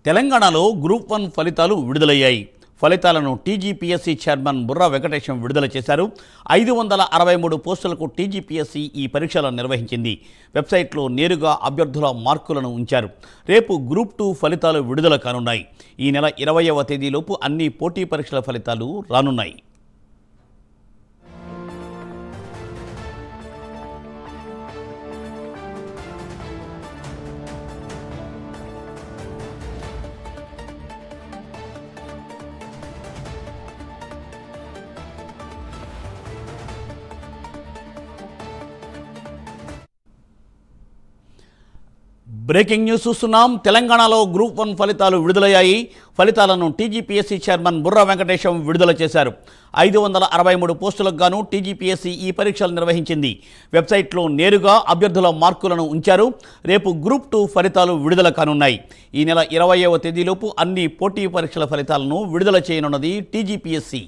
తెలంగాణలో గ్రూప్ 1 ఫలితాలు విడుదలయ్యాయి. ఫలితాలను టీజీపీఎస్సీ చైర్మన్ బుర్రా వెంకటేశం విడుదల చేశారు. 563 పోస్టులకు టీజీపీఎస్సీ ఈ పరీక్షలను నిర్వహించింది. వెబ్సైట్లో నేరుగా అభ్యర్థుల మార్కులను ఉంచారు. రేపు గ్రూప్ 2 ఫలితాలు విడుదల కానున్నాయి. ఈ నెల 20వ తేదీలోపు అన్ని పోటీ పరీక్షల ఫలితాలు రానున్నాయి. బ్రేకింగ్ న్యూస్ చూస్తున్నాం. తెలంగాణలో గ్రూప్ 1 ఫలితాలు విడుదలయ్యాయి. ఫలితాలను టీజీపీఎస్సీ చైర్మన్ బుర్రా వెంకటేశం విడుదల చేశారు. 563 పోస్టులకు గాను టీజీపీఎస్సీ ఈ పరీక్షలు నిర్వహించింది. వెబ్సైట్లో నేరుగా అభ్యర్థుల మార్కులను ఉంచారు. రేపు గ్రూప్ 2 ఫలితాలు విడుదల కానున్నాయి. ఈ నెల 20వ తేదీలోపు అన్ని పోటీ పరీక్షల ఫలితాలను విడుదల చేయనున్నది టీజీపీఎస్సీ.